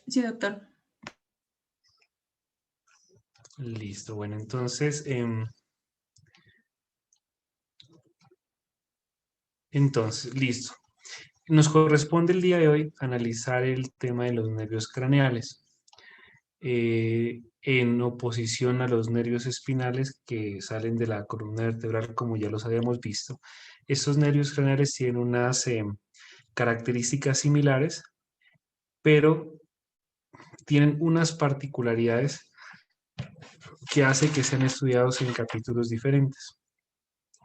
Sí, doctor. Listo, bueno, entonces, listo. Nos corresponde el día de hoy analizar el tema de los nervios craneales, en oposición a los nervios espinales que salen de la columna vertebral, como ya los habíamos visto. Estos nervios craneales tienen unas características similares, pero tienen unas particularidades que hace que sean estudiados en capítulos diferentes.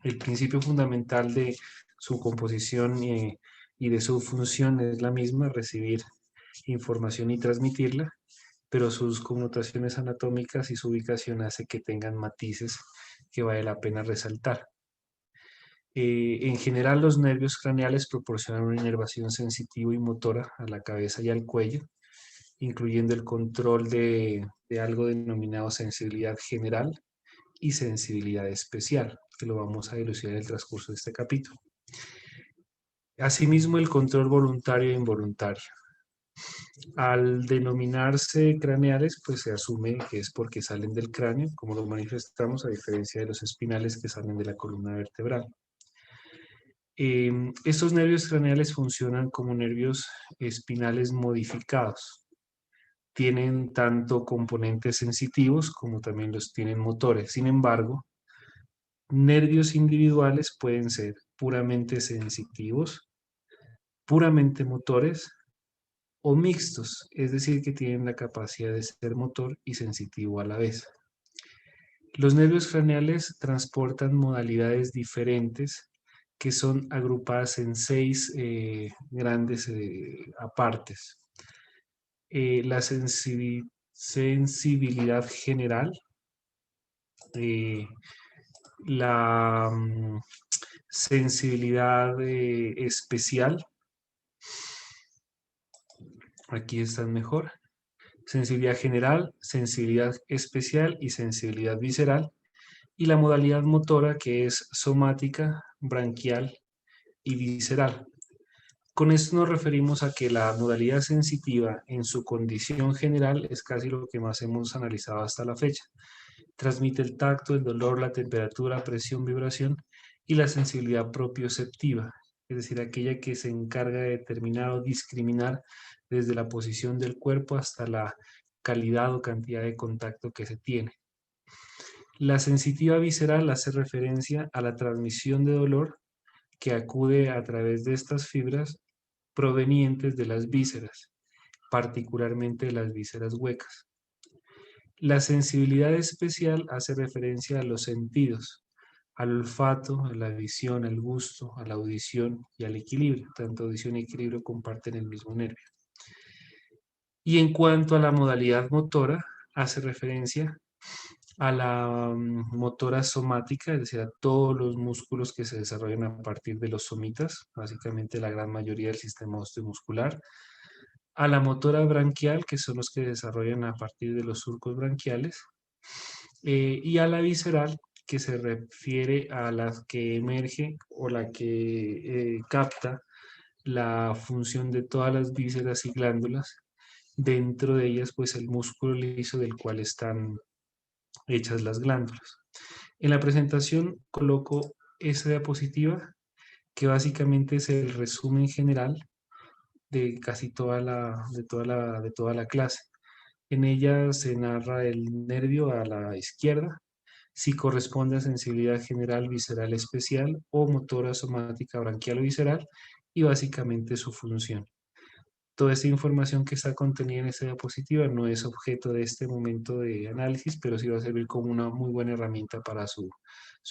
El principio fundamental de su composición y de su función es la misma, recibir información y transmitirla, pero sus connotaciones anatómicas y su ubicación hace que tengan matices que vale la pena resaltar. En general, los nervios craneales proporcionan una inervación sensitiva y motora a la cabeza y al cuello, incluyendo el control de algo denominado sensibilidad general y sensibilidad especial, que lo vamos a dilucidar en el transcurso de este capítulo. Asimismo, el control voluntario e involuntario. Al denominarse craneales, pues se asume que es porque salen del cráneo, como lo manifestamos, a diferencia de los espinales que salen de la columna vertebral. Estos nervios craneales funcionan como nervios espinales modificados. Tienen tanto componentes sensitivos como también los tienen motores. Sin embargo, nervios individuales pueden ser puramente sensitivos, puramente motores o mixtos, es decir, que tienen la capacidad de ser motor y sensitivo a la vez. Los nervios craneales transportan modalidades diferentes que son agrupadas en 6 grandes apartes. La sensibilidad general, eh, la sensibilidad especial, aquí están mejor, sensibilidad general, sensibilidad especial y sensibilidad visceral, y la modalidad motora que es somática, branquial y visceral. Con esto nos referimos a que la modalidad sensitiva en su condición general es casi lo que más hemos analizado hasta la fecha. Transmite el tacto, el dolor, la temperatura, presión, vibración y la sensibilidad propioceptiva, es decir, aquella que se encarga de determinar o discriminar desde la posición del cuerpo hasta la calidad o cantidad de contacto que se tiene. La sensitiva visceral hace referencia a la transmisión de dolor que acude a través de estas fibras provenientes de las vísceras, particularmente de las vísceras huecas. La sensibilidad especial hace referencia a los sentidos, al olfato, a la visión, al gusto, a la audición y al equilibrio. Tanto audición y equilibrio comparten el mismo nervio. Y en cuanto a la modalidad motora, hace referencia a la motora somática, es decir, a todos los músculos que se desarrollan a partir de los somitas, básicamente la gran mayoría del sistema osteomuscular, a la motora branquial, que son los que se desarrollan a partir de los surcos branquiales, y a la visceral, que se refiere a la que emerge o la que capta la función de todas las vísceras y glándulas, dentro de ellas pues el músculo liso del cual están hechas las glándulas. En la presentación coloco esta diapositiva que básicamente es el resumen general de casi de toda la clase. En ella se narra el nervio a la izquierda, si corresponde a sensibilidad general, visceral, especial o motora somática, branquial o visceral, y básicamente su función. Toda esta información que está contenida en esta diapositiva no es objeto de este momento de análisis, pero sí va a servir como una muy buena herramienta para su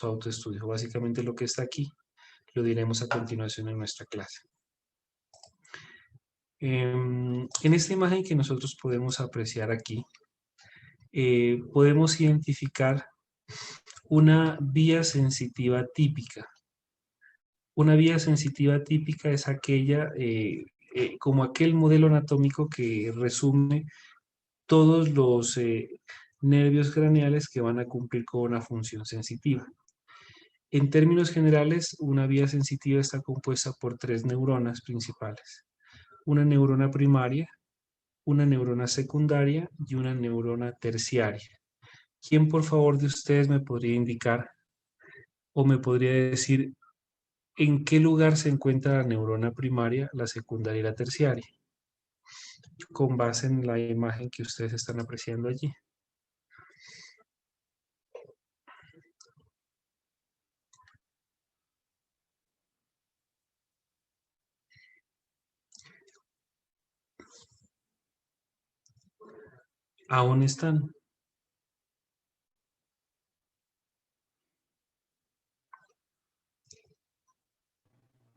autoestudio. Básicamente lo que está aquí lo diremos a continuación en nuestra clase. En esta imagen que nosotros podemos apreciar aquí, podemos identificar una vía sensitiva típica. Una vía sensitiva típica es aquella, como aquel modelo anatómico que resume todos los nervios craneales que van a cumplir con una función sensitiva. En términos generales, una vía sensitiva está compuesta por 3 neuronas principales. Una neurona primaria, una neurona secundaria y una neurona terciaria. ¿Quién, por favor, de ustedes me podría indicar o me podría decir en qué lugar se encuentra la neurona primaria, la secundaria y la terciaria, con base en la imagen que ustedes están apreciando allí? Aún están.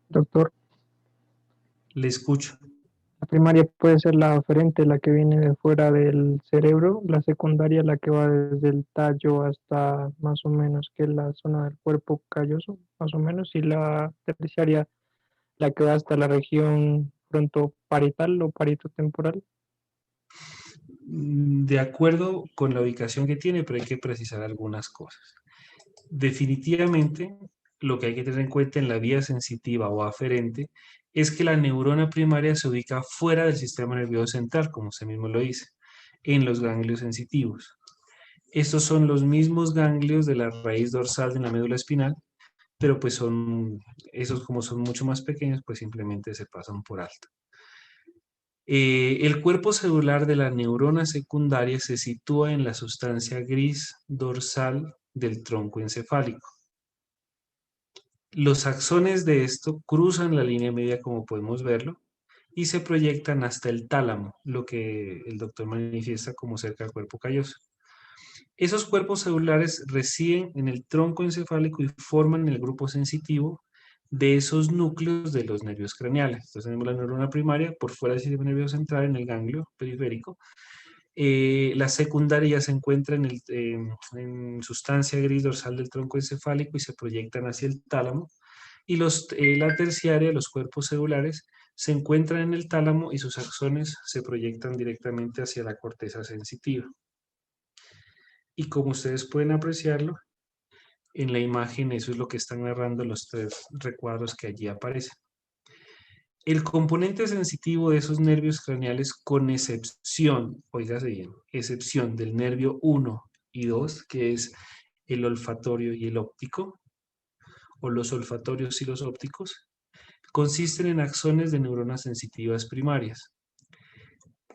Doctor, Le escucho. la primaria puede ser la aferente, la que viene de fuera del cerebro, la secundaria, la que va desde el tallo hasta más o menos que la zona del cuerpo calloso, más o menos, y la terciaria, la que va hasta la región frontoparietal o paritotemporal. De acuerdo con la ubicación que tiene, pero hay que precisar algunas cosas. Definitivamente, lo que hay que tener en cuenta en la vía sensitiva o aferente es que la neurona primaria se ubica fuera del sistema nervioso central, como usted mismo lo dice, en los ganglios sensitivos. Estos son los mismos ganglios de la raíz dorsal de la médula espinal, pero pues esos como son mucho más pequeños, pues simplemente se pasan por alto. El cuerpo celular de la neurona secundaria se sitúa en la sustancia gris dorsal del tronco encefálico. Los axones de esto cruzan la línea media, como podemos verlo, y se proyectan hasta el tálamo, lo que el doctor manifiesta como cerca del cuerpo calloso. Esos cuerpos celulares residen en el tronco encefálico y forman el grupo sensitivo de esos núcleos de los nervios craneales. Entonces tenemos la neurona primaria por fuera del sistema nervioso central en el ganglio periférico. La secundaria se encuentra en sustancia gris dorsal del tronco encefálico y se proyectan hacia el tálamo. Y la terciaria, los cuerpos celulares, se encuentran en el tálamo y sus axones se proyectan directamente hacia la corteza sensitiva. Y como ustedes pueden apreciarlo, en la imagen eso es lo que están narrando los tres recuadros que allí aparecen. El componente sensitivo de esos nervios craneales, con excepción, oígase bien, excepción del nervio 1 y 2, que es el olfatorio y el óptico, o los olfatorios y los ópticos, consisten en axones de neuronas sensitivas primarias.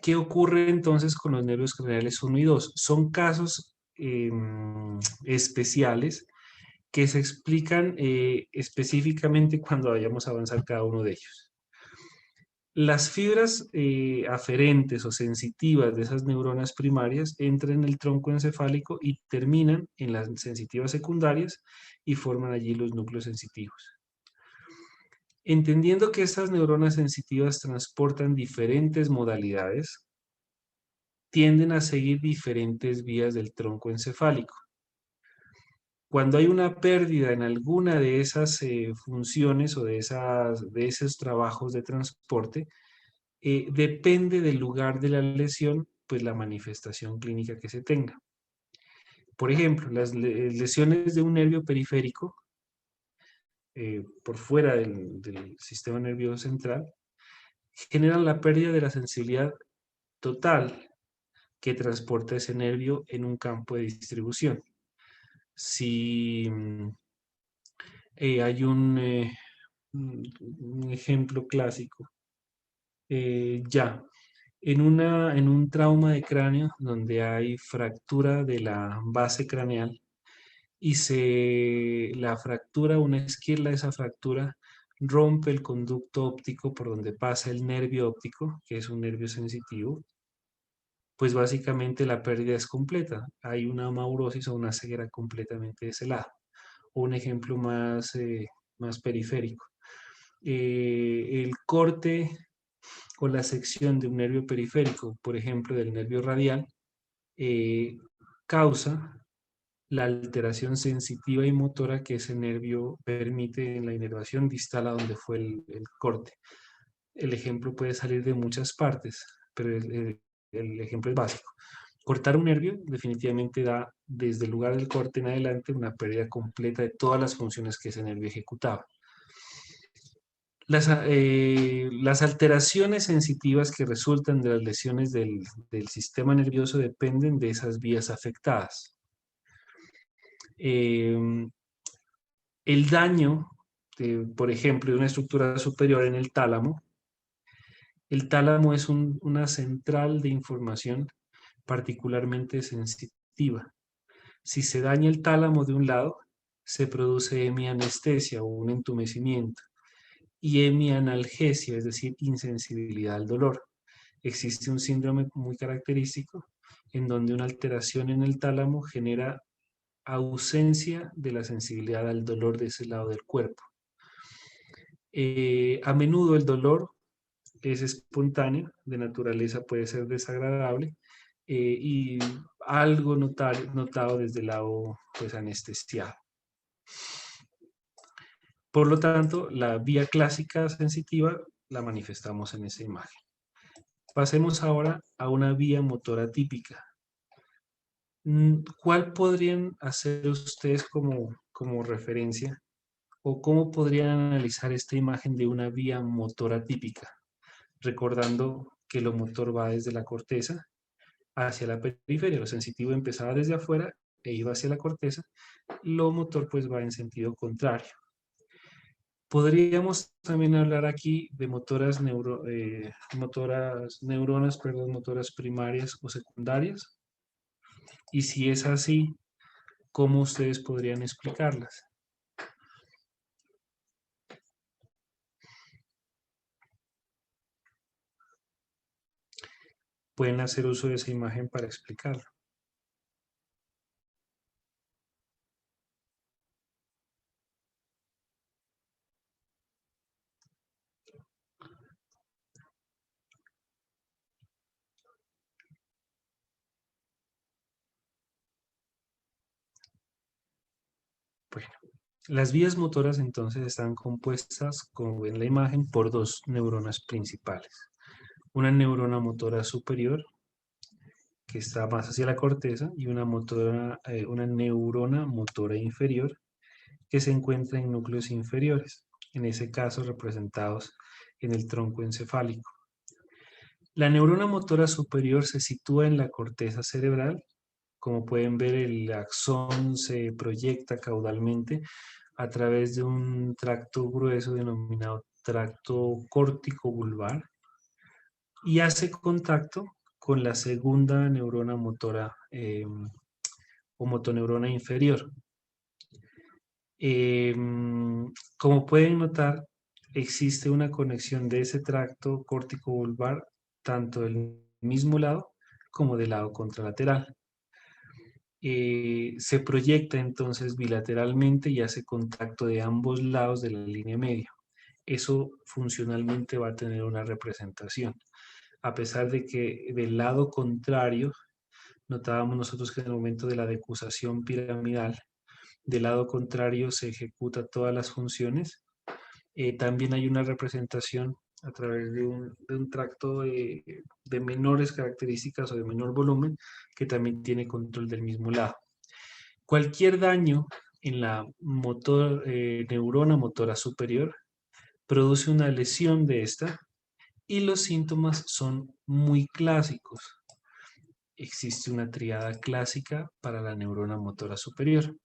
¿Qué ocurre entonces con los nervios craneales 1 y 2? Son casos especiales que se explican específicamente cuando vayamos a avanzar cada uno de ellos. Las fibras aferentes o sensitivas de esas neuronas primarias entran en el tronco encefálico y terminan en las sensitivas secundarias y forman allí los núcleos sensitivos. Entendiendo que estas neuronas sensitivas transportan diferentes modalidades, tienden a seguir diferentes vías del tronco encefálico. Cuando hay una pérdida en alguna de esas funciones o de esos trabajos de transporte, depende del lugar de la lesión, pues la manifestación clínica que se tenga. Por ejemplo, las lesiones de un nervio periférico por fuera del sistema nervioso central generan la pérdida de la sensibilidad total que transporta ese nervio en un campo de distribución. Si hay un ejemplo clásico, en un trauma de cráneo donde hay fractura de la base craneal y la fractura, una esquirla de esa fractura rompe el conducto óptico por donde pasa el nervio óptico, que es un nervio sensitivo, pues básicamente la pérdida es completa. Hay una maurosis o una ceguera completamente de ese lado. O un ejemplo más periférico. El corte o la sección de un nervio periférico, por ejemplo, del nervio radial, causa la alteración sensitiva y motora que ese nervio permite en la inervación distal a donde fue el corte. El ejemplo puede salir de muchas partes, pero el ejemplo es básico. Cortar un nervio definitivamente da, desde el lugar del corte en adelante, una pérdida completa de todas las funciones que ese nervio ejecutaba. Las alteraciones sensitivas que resultan de las lesiones del sistema nervioso dependen de esas vías afectadas. Eh, el daño, por ejemplo, de una estructura superior en el tálamo es una central de información particularmente sensitiva. Si se daña el tálamo de un lado, se produce hemianestesia o un entumecimiento y hemianalgesia, es decir, insensibilidad al dolor. Existe un síndrome muy característico en donde una alteración en el tálamo genera ausencia de la sensibilidad al dolor de ese lado del cuerpo. A menudo el dolor es espontáneo, de naturaleza puede ser desagradable y algo notado desde el lado pues, anestesiado. Por lo tanto, la vía clásica sensitiva la manifestamos en esa imagen. Pasemos ahora a una vía motora típica. ¿Cuál podrían hacer ustedes como referencia o cómo podrían analizar esta imagen de una vía motora típica? Recordando que lo motor va desde la corteza hacia la periferia. Lo sensitivo empezaba desde afuera e iba hacia la corteza. Lo motor pues va en sentido contrario. Podríamos también hablar aquí de motoras primarias o secundarias. Y si es así, ¿cómo ustedes podrían explicarlas? Pueden hacer uso de esa imagen para explicarlo. Bueno, las vías motoras entonces están compuestas, como ven en la imagen, por dos neuronas principales. Una neurona motora superior, que está más hacia la corteza, y una neurona motora inferior, que se encuentra en núcleos inferiores, en ese caso representados en el tronco encefálico. La neurona motora superior se sitúa en la corteza cerebral. Como pueden ver, el axón se proyecta caudalmente a través de un tracto grueso denominado tracto córtico vulvar y hace contacto con la segunda neurona motora o motoneurona inferior. Como pueden notar, existe una conexión de ese tracto córtico vulvar tanto del mismo lado como del lado contralateral. Se proyecta entonces bilateralmente y hace contacto de ambos lados de la línea media. Eso funcionalmente va a tener una representación. A pesar de que del lado contrario, notábamos nosotros que en el momento de la decusación piramidal, del lado contrario se ejecuta todas las funciones, también hay una representación a través de un tracto de menores características o de menor volumen que también tiene control del mismo lado. Cualquier daño en la neurona motora superior produce una lesión de esta y los síntomas son muy clásicos. Existe una triada clásica para la neurona motora superior,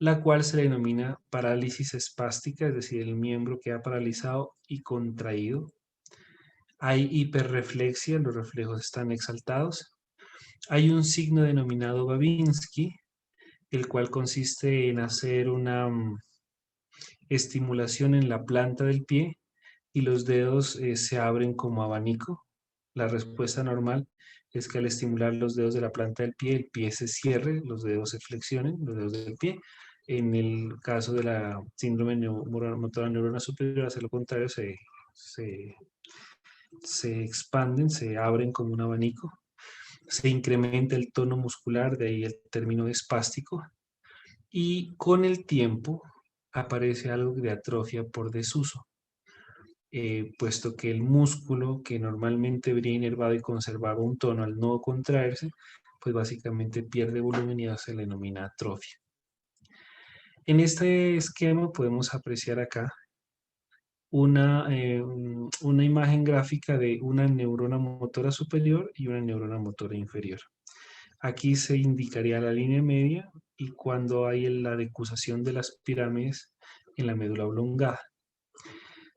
la cual se denomina parálisis espástica, es decir, el miembro queda paralizado y contraído. Hay hiperreflexia, los reflejos están exaltados. Hay un signo denominado Babinski, el cual consiste en hacer una estimulación en la planta del pie y los dedos se abren como abanico. La respuesta normal es que al estimular los dedos de la planta del pie, el pie se cierre, los dedos se flexionen, los dedos del pie. En el caso de la síndrome motora neurona superior, hace lo contrario, se expanden, se abren como un abanico. Se incrementa el tono muscular, de ahí el término espástico. Y con el tiempo aparece algo de atrofia por desuso. Puesto que el músculo que normalmente debería inervado y conservaba un tono al no contraerse, pues básicamente pierde volumen y se le denomina atrofia. En este esquema podemos apreciar acá una imagen gráfica de una neurona motora superior y una neurona motora inferior. Aquí se indicaría la línea media y cuando hay la decusación de las pirámides en la médula oblongada.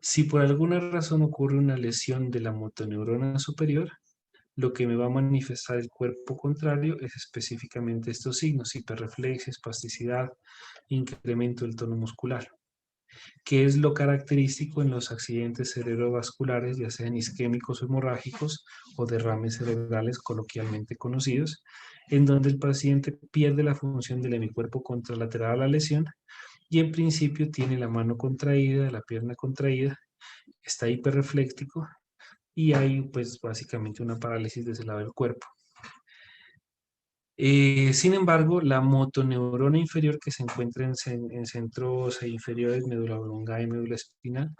Si por alguna razón ocurre una lesión de la motoneurona superior, lo que me va a manifestar el cuerpo contrario es específicamente estos signos: hiperreflexia, espasticidad, incremento del tono muscular, que es lo característico en los accidentes cerebrovasculares, ya sean isquémicos o hemorrágicos o derrames cerebrales coloquialmente conocidos, en donde el paciente pierde la función del hemicuerpo contralateral a la lesión y en principio tiene la mano contraída, la pierna contraída, está hiperrefléctico y hay pues básicamente una parálisis de ese lado del cuerpo. Sin embargo, la motoneurona inferior que se encuentra en centros inferiores, médula oblongada y médula espinal,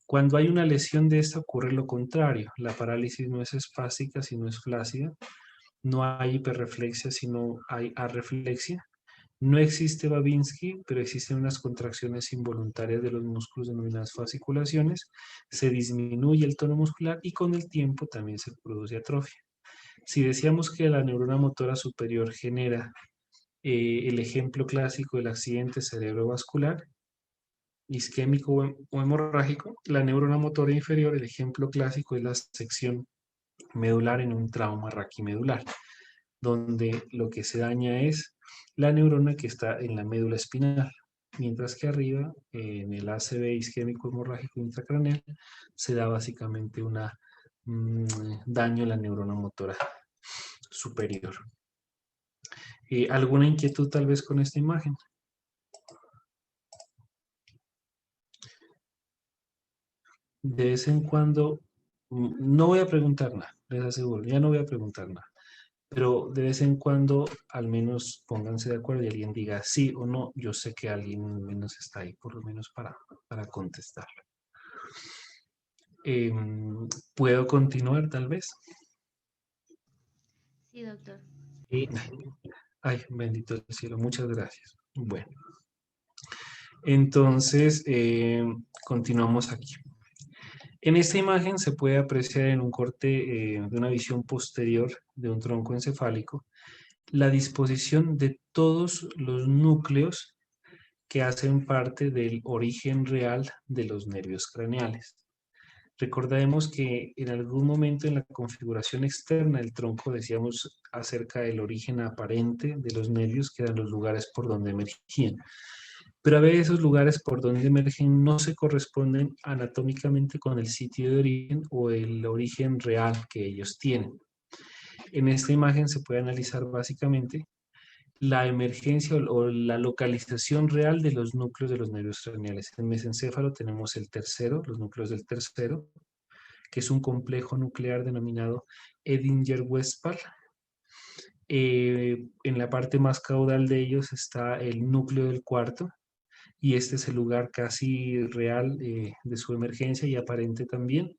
cuando hay una lesión de esta ocurre lo contrario. La parálisis no es espástica, sino es flácida. No hay hiperreflexia, sino hay arreflexia. No existe Babinski, pero existen unas contracciones involuntarias de los músculos denominadas fasciculaciones. Se disminuye el tono muscular y con el tiempo también se produce atrofia. Si decíamos que la neurona motora superior genera el ejemplo clásico del accidente cerebrovascular, isquémico o hemorrágico, la neurona motora inferior, el ejemplo clásico es la sección medular en un trauma raquimedular, donde lo que se daña es la neurona que está en la médula espinal, mientras que arriba, en el ACV isquémico hemorrágico intracraneal, se da básicamente un daño a la neurona motora superior. ¿Alguna inquietud tal vez con esta imagen? De vez en cuando, no voy a preguntar nada, les aseguro, ya no voy a preguntar nada, pero de vez en cuando al menos pónganse de acuerdo y alguien diga sí o no. Yo sé que alguien al menos está ahí, por lo menos para contestar. ¿Puedo continuar tal vez? Sí, doctor. Ay, bendito el cielo, muchas gracias. Bueno, entonces continuamos aquí. En esta imagen se puede apreciar en un corte de una visión posterior de un tronco encefálico la disposición de todos los núcleos que hacen parte del origen real de los nervios craneales. Recordemos que en algún momento en la configuración externa del tronco decíamos acerca del origen aparente de los nervios, que eran los lugares por donde emergían. Pero a veces esos lugares por donde emergen no se corresponden anatómicamente con el sitio de origen o el origen real que ellos tienen. En esta imagen se puede analizar básicamente la emergencia o la localización real de los núcleos de los nervios craneales. En mesencéfalo tenemos el tercero, los núcleos del tercero, que es un complejo nuclear denominado Edinger-Westphal. En la parte más caudal de ellos está el núcleo del cuarto, y este es el lugar casi real de su emergencia y aparente también.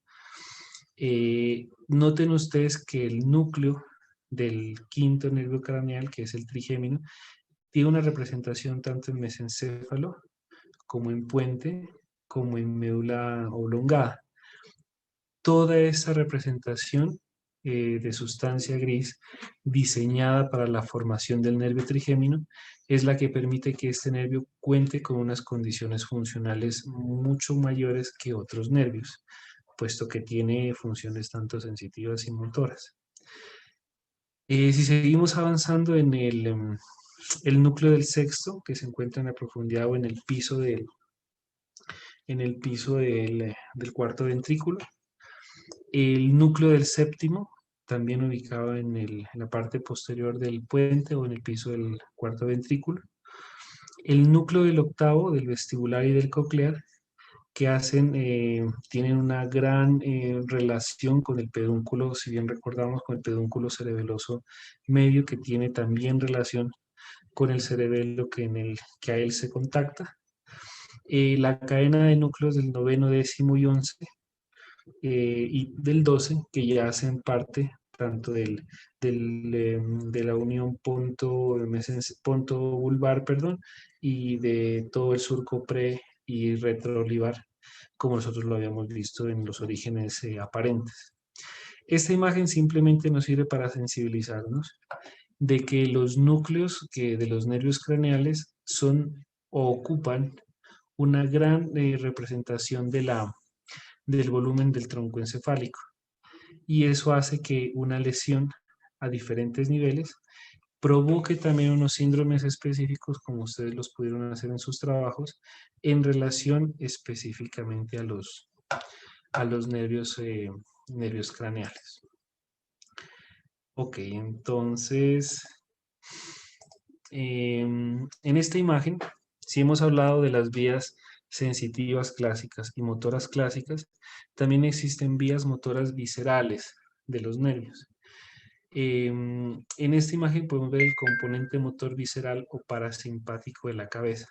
Noten ustedes que el núcleo del quinto nervio craneal, que es el trigémino, tiene una representación tanto en mesencéfalo como en puente, como en médula oblongada. Toda esta representación de sustancia gris diseñada para la formación del nervio trigémino es la que permite que este nervio cuente con unas condiciones funcionales mucho mayores que otros nervios, puesto que tiene funciones tanto sensitivas y motoras. Si seguimos avanzando en el núcleo del sexto, que se encuentra en la profundidad o en el piso del cuarto ventrículo, el núcleo del séptimo, también ubicado en la parte posterior del puente o en el piso del cuarto ventrículo, el núcleo del octavo, del vestibular y del coclear, que tienen una gran relación con el pedúnculo, si bien recordamos, con el pedúnculo cerebeloso medio, que tiene también relación con el cerebelo que a él se contacta. La cadena de núcleos del noveno, décimo y 11 y del 12, que ya hacen parte tanto de la unión ponto vulvar, perdón, y de todo el surco pre y retroolivar como nosotros lo habíamos visto en los orígenes aparentes. Esta imagen simplemente nos sirve para sensibilizarnos de que los núcleos de los nervios craneales son o ocupan una gran representación del volumen del tronco encefálico. Y eso hace que una lesión a diferentes niveles provoque también unos síndromes específicos, como ustedes los pudieron hacer en sus trabajos, en relación específicamente a los nervios craneales. Ok, entonces, en esta imagen, si hemos hablado de las vías sensitivas clásicas y motoras clásicas, también existen vías motoras viscerales de los nervios. En esta imagen podemos ver el componente motor visceral o parasimpático de la cabeza.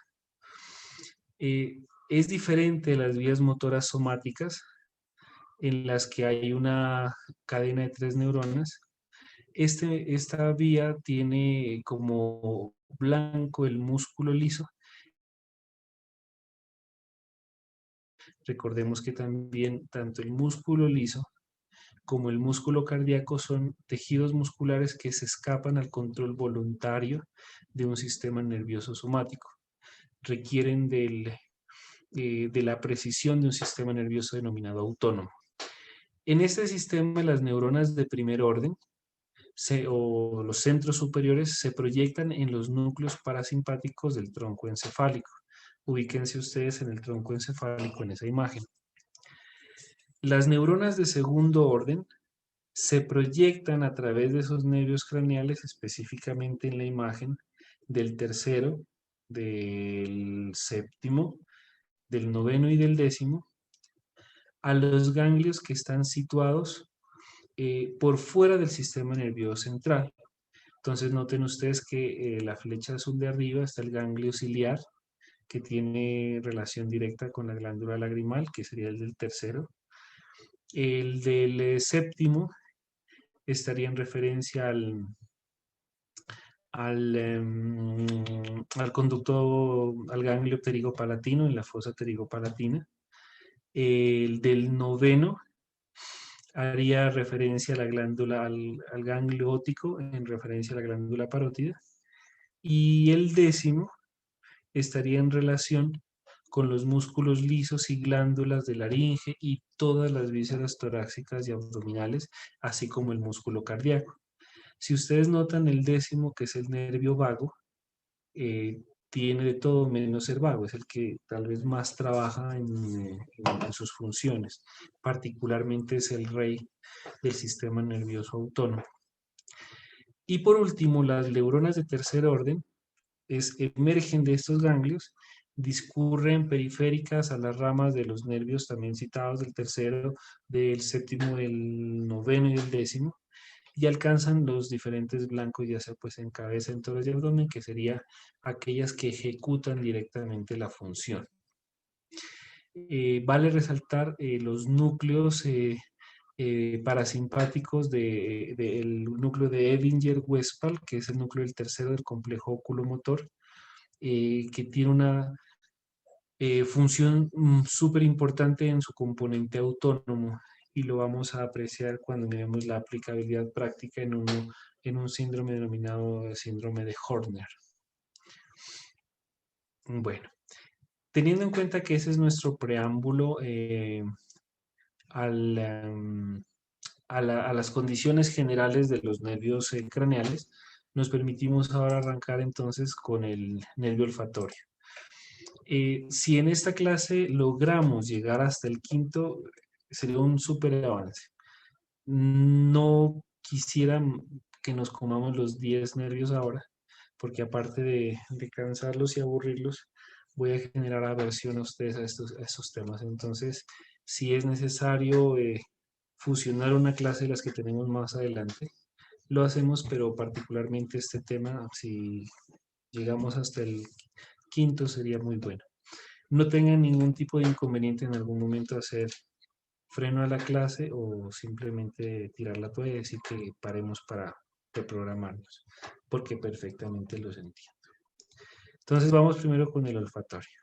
Es diferente de las vías motoras somáticas, en las que hay una cadena de 3 neuronas. Esta vía tiene como blanco el músculo liso. Recordemos que también tanto el músculo liso como el músculo cardíaco son tejidos musculares que se escapan al control voluntario de un sistema nervioso somático. Requieren de la precisión de un sistema nervioso denominado autónomo. En este sistema, las neuronas de primer orden o los centros superiores se proyectan en los núcleos parasimpáticos del tronco encefálico. Ubíquense ustedes en el tronco encefálico en esa imagen. Las neuronas de segundo orden se proyectan a través de esos nervios craneales, específicamente en la imagen del tercero, del séptimo, del noveno y del décimo, a los ganglios que están situados por fuera del sistema nervioso central. Entonces noten ustedes que la flecha azul de arriba está el ganglio ciliar, que tiene relación directa con la glándula lagrimal, que sería el del tercero. El del séptimo estaría en referencia al conducto, al ganglio pterigopalatino, en la fosa pterigopalatina. El del noveno haría referencia a la glándula, al ganglio óptico, en referencia a la glándula parótida. Y el décimo estaría en relación con los músculos lisos y glándulas de laringe y todas las vísceras torácicas y abdominales, así como el músculo cardíaco. Si ustedes notan, el décimo, que es el nervio vago, tiene de todo menos ser vago, es el que tal vez más trabaja en sus funciones, particularmente es el rey del sistema nervioso autónomo. Y por último, las neuronas de tercer orden emergen de estos ganglios, discurren periféricas a las ramas de los nervios también citados del tercero, del séptimo, del noveno y del décimo, y alcanzan los diferentes blancos, ya sea pues en cabeza, en tórax y abdomen, que serían aquellas que ejecutan directamente la función. Vale resaltar los núcleos parasimpáticos del núcleo de Edinger-Westphal, que es el núcleo del tercero del complejo oculomotor, que tiene una función súper importante en su componente autónomo, y lo vamos a apreciar cuando miremos la aplicabilidad práctica en un síndrome denominado síndrome de Horner. Bueno, teniendo en cuenta que ese es nuestro preámbulo a las condiciones generales de los nervios craneales, nos permitimos ahora arrancar entonces con el nervio olfatorio. Si en esta clase logramos llegar hasta el quinto, sería un súper avance. No quisiera que nos comamos los 10 nervios ahora, porque aparte de cansarlos y aburrirlos, voy a generar aversión a ustedes a estos temas. Entonces, si es necesario fusionar una clase de las que tenemos más adelante, lo hacemos, pero particularmente este tema, si llegamos hasta el quinto, sería muy bueno. No tengan ningún tipo de inconveniente en algún momento hacer freno a la clase o simplemente tirar la toalla y decir que paremos para reprogramarnos, porque perfectamente los entiendo. Entonces vamos primero con el olfatorio.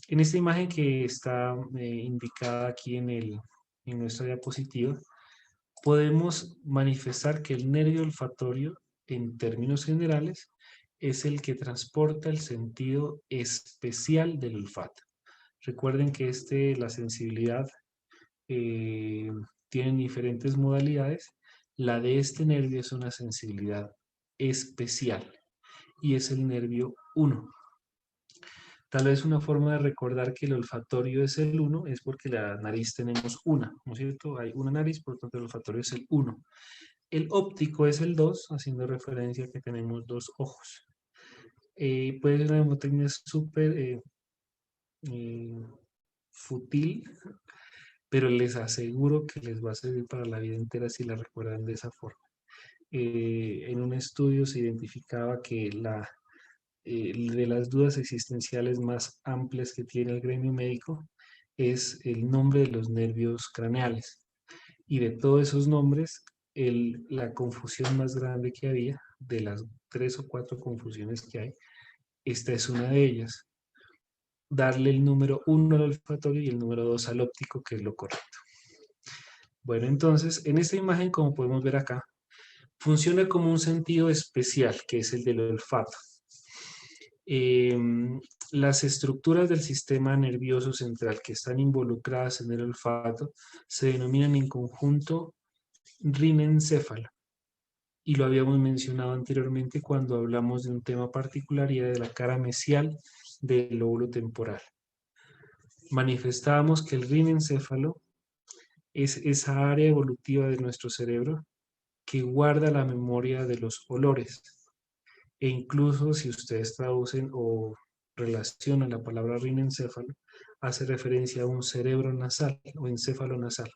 En esta imagen que está indicada aquí en nuestra diapositiva, podemos manifestar que el nervio olfatorio, en términos generales, es el que transporta el sentido especial del olfato. Recuerden que la sensibilidad eh, tiene diferentes modalidades. La de este nervio es una sensibilidad especial y es el nervio 1. Tal vez una forma de recordar que el olfatorio es el 1 es porque la nariz tenemos una, ¿no es cierto? Hay una nariz, por lo tanto el olfatorio es el 1. El óptico es el 2, haciendo referencia a que tenemos dos ojos. Puede ser una mnemotecnia súper eh, fútil, pero les aseguro que les va a servir para la vida entera si la recuerdan de esa forma. En un estudio se identificaba que de las dudas existenciales más amplias que tiene el gremio médico es el nombre de los nervios craneales. Y de todos esos nombres, la confusión más grande que había, de las 3 o 4 confusiones que hay, esta es una de ellas. Darle el número 1 al olfatorio y el número 2 al óptico, que es lo correcto. Bueno, entonces, en esta imagen, como podemos ver acá, funciona como un sentido especial, que es el del olfato. Las estructuras del sistema nervioso central que están involucradas en el olfato se denominan en conjunto rinencéfalo. Y lo habíamos mencionado anteriormente cuando hablamos de un tema particular y de la cara mesial del lóbulo temporal. Manifestábamos que el rinencéfalo es esa área evolutiva de nuestro cerebro que guarda la memoria de los olores. E incluso si ustedes traducen o relacionan la palabra rinencéfalo, hace referencia a un cerebro nasal o encéfalo nasal.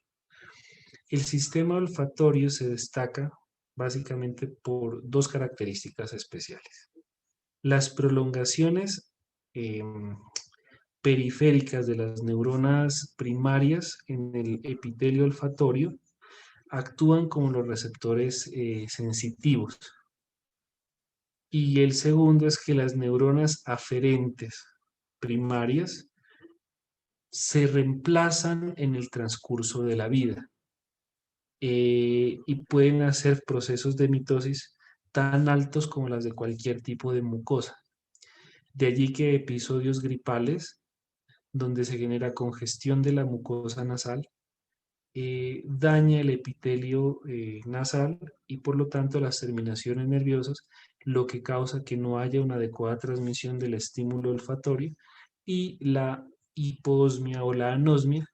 El sistema olfatorio se destaca básicamente por dos características especiales. Las prolongaciones eh, periféricas de las neuronas primarias en el epitelio olfatorio actúan como los receptores sensitivos. Y el segundo es que las neuronas aferentes primarias se reemplazan en el transcurso de la vida y pueden hacer procesos de mitosis tan altos como las de cualquier tipo de mucosa. De allí que episodios gripales, donde se genera congestión de la mucosa nasal, daña el epitelio nasal y por lo tanto las terminaciones nerviosas, lo que causa que no haya una adecuada transmisión del estímulo olfatorio y la hiposmia o la anosmia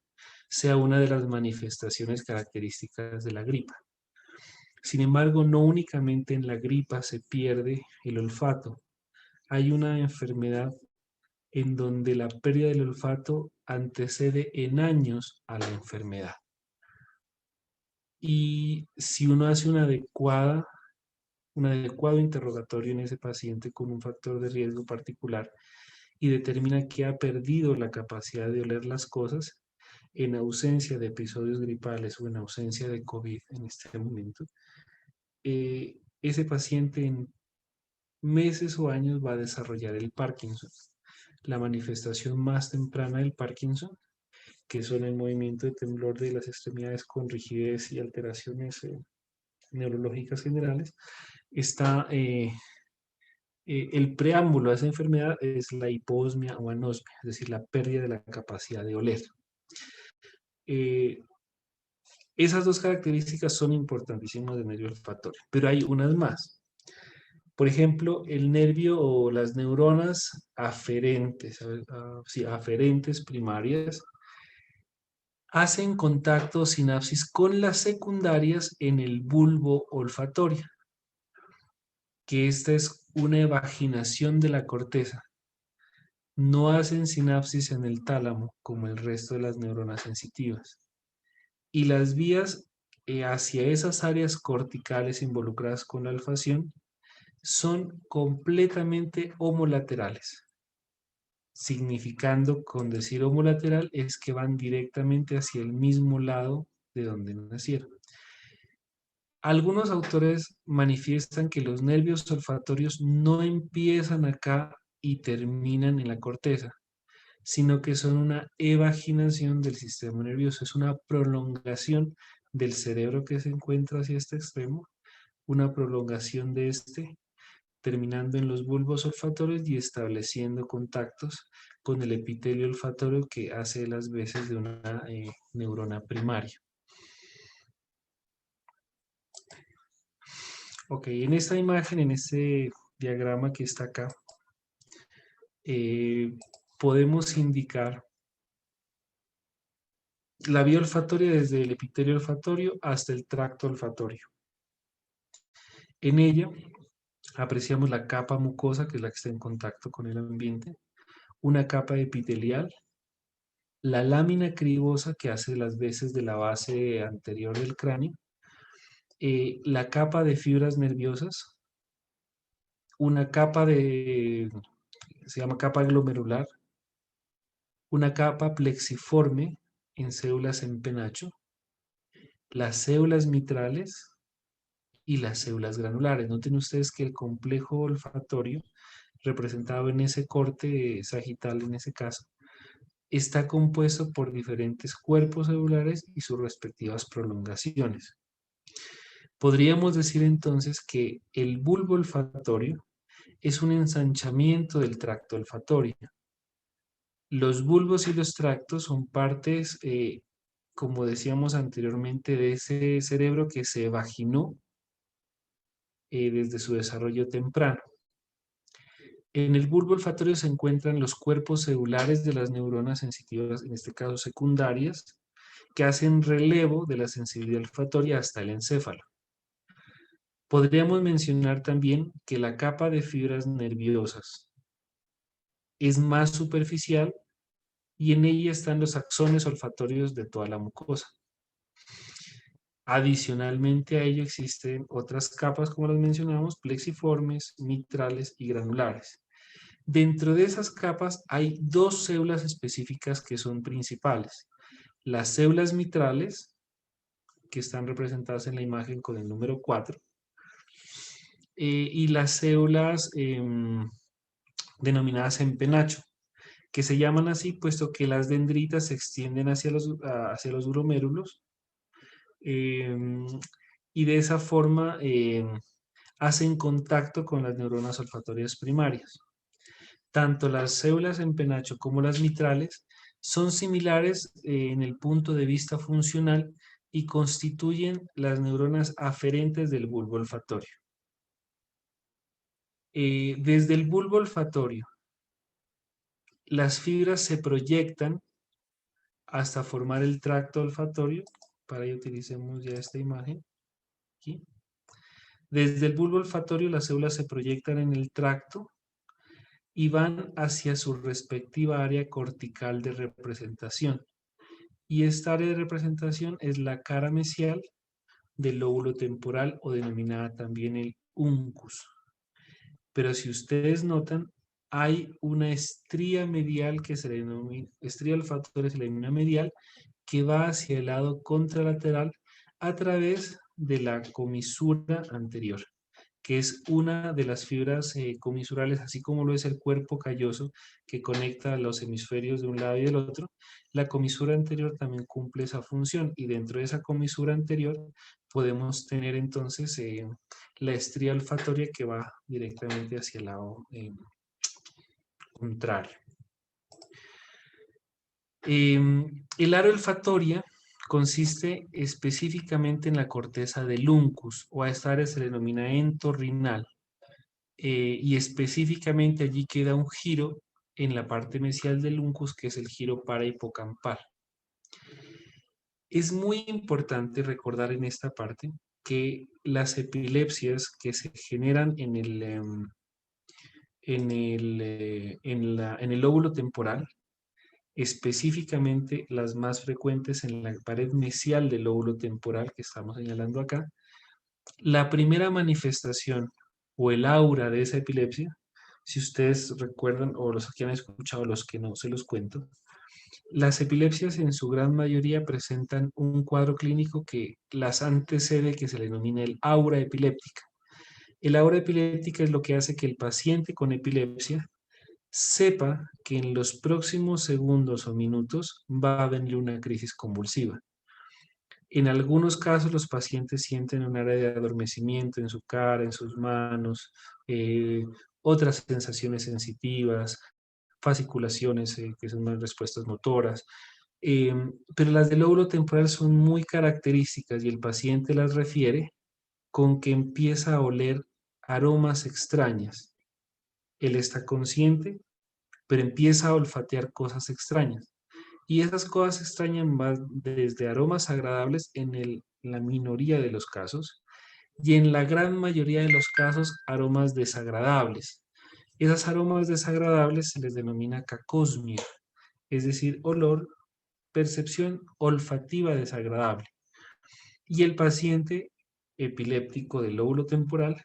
sea una de las manifestaciones características de la gripa. Sin embargo, no únicamente en la gripa se pierde el olfato. Hay una enfermedad en donde la pérdida del olfato antecede en años a la enfermedad. Y si uno hace un adecuado interrogatorio en ese paciente con un factor de riesgo particular y determina que ha perdido la capacidad de oler las cosas en ausencia de episodios gripales o en ausencia de COVID en este momento, ese paciente en meses o años va a desarrollar el Parkinson. La manifestación más temprana del Parkinson, que son el movimiento de temblor de las extremidades con rigidez y alteraciones neurológicas generales, está el preámbulo a esa enfermedad es la hiposmia o anosmia, es decir, la pérdida de la capacidad de oler. Esas dos características son importantísimas del nervio olfatorio, pero hay unas más. Por ejemplo, el nervio o las neuronas aferentes, aferentes primarias, hacen contacto o sinapsis con las secundarias en el bulbo olfatorio, que esta es una evaginación de la corteza. No hacen sinapsis en el tálamo como el resto de las neuronas sensitivas. Y las vías hacia esas áreas corticales involucradas con la olfacción son completamente homolaterales. Significando con decir homolateral es que van directamente hacia el mismo lado de donde nacieron. Algunos autores manifiestan que los nervios olfatorios no empiezan acá y terminan en la corteza, sino que son una evaginación del sistema nervioso, es una prolongación del cerebro que se encuentra hacia este extremo, una prolongación de este, terminando en los bulbos olfatorios y estableciendo contactos con el epitelio olfatorio que hace las veces de una neurona primaria. Ok, en esta imagen, en este diagrama que está acá, podemos indicar la vía olfatoria desde el epitelio olfatorio hasta el tracto olfatorio. En ella apreciamos la capa mucosa, que es la que está en contacto con el ambiente, una capa epitelial, la lámina cribosa que hace las veces de la base anterior del cráneo, la capa de fibras nerviosas, una capa se llama capa glomerular, una capa plexiforme en células en penacho, las células mitrales y las células granulares. Noten ustedes que el complejo olfatorio, representado en ese corte sagital en ese caso, está compuesto por diferentes cuerpos celulares y sus respectivas prolongaciones. Podríamos decir entonces que el bulbo olfatorio es un ensanchamiento del tracto olfatorio. Los bulbos y los tractos son partes, como decíamos anteriormente, de ese cerebro que se vaginó desde su desarrollo temprano. En el bulbo olfatorio se encuentran los cuerpos celulares de las neuronas sensitivas, en este caso secundarias, que hacen relevo de la sensibilidad olfatoria hasta el encéfalo. Podríamos mencionar también que la capa de fibras nerviosas es más superficial y en ella están los axones olfatorios de toda la mucosa. Adicionalmente a ello existen otras capas, como las mencionamos, plexiformes, mitrales y granulares. Dentro de esas capas hay dos células específicas que son principales. Las células mitrales, que están representadas en la imagen con el número 4, y las células denominadas en penacho, que se llaman así puesto que las dendritas se extienden hacia los glomérulos y de esa forma hacen contacto con las neuronas olfatorias primarias. Tanto las células en penacho como las mitrales son similares en el punto de vista funcional y constituyen las neuronas aferentes del bulbo olfatorio. Desde el bulbo olfatorio, las fibras se proyectan hasta formar el tracto olfatorio. Para ello utilicemos ya esta imagen aquí. Desde el bulbo olfatorio las células se proyectan en el tracto y van hacia su respectiva área cortical de representación. Y esta área de representación es la cara mesial del lóbulo temporal o denominada también el uncus. Pero si ustedes notan, hay una estría medial que se le denomina, estría olfatoria se le denomina medial, que va hacia el lado contralateral a través de la comisura anterior, que es una de las fibras comisurales, así como lo es el cuerpo calloso que conecta los hemisferios de un lado y del otro. La comisura anterior también cumple esa función y dentro de esa comisura anterior podemos tener entonces la estría olfatoria que va directamente hacia el lado contrario. El área olfatoria consiste específicamente en la corteza del uncus, o a esta área se le denomina entorrinal, y específicamente allí queda un giro en la parte mesial del uncus, que es el giro parahipocampal. Es muy importante recordar en esta parte que las epilepsias que se generan en el lóbulo temporal, específicamente las más frecuentes en la pared mesial del lóbulo temporal que estamos señalando acá, la primera manifestación o el aura de esa epilepsia, si ustedes recuerdan o los que han escuchado, los que no, se los cuento, las epilepsias en su gran mayoría presentan un cuadro clínico que las antecede, que se le denomina el aura epiléptica. El aura epiléptica es lo que hace que el paciente con epilepsia sepa que en los próximos segundos o minutos va a venir una crisis convulsiva. En algunos casos los pacientes sienten un área de adormecimiento en su cara, en sus manos, eh, otras sensaciones sensitivas, fasciculaciones, que son más respuestas motoras, pero las del lóbulo temporal son muy características y el paciente las refiere con que empieza a oler aromas extrañas. Él está consciente, pero empieza a olfatear cosas extrañas. Y esas cosas extrañas van desde aromas agradables en la minoría de los casos y en la gran mayoría de los casos aromas desagradables. Esas aromas desagradables se les denomina cacosmia, es decir, olor, percepción olfativa desagradable. Y el paciente epiléptico del lóbulo temporal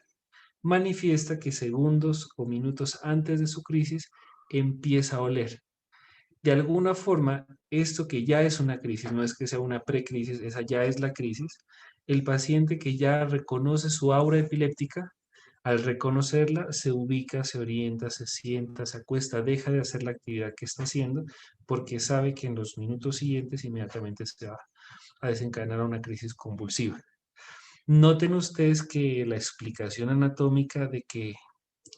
manifiesta que segundos o minutos antes de su crisis empieza a oler. De alguna forma, esto que ya es una crisis, no es que sea una precrisis, esa ya es la crisis, el paciente que ya reconoce su aura epiléptica, al reconocerla, se ubica, se orienta, se sienta, se acuesta, deja de hacer la actividad que está haciendo, porque sabe que en los minutos siguientes inmediatamente se va a desencadenar una crisis convulsiva. Noten ustedes que la explicación anatómica de que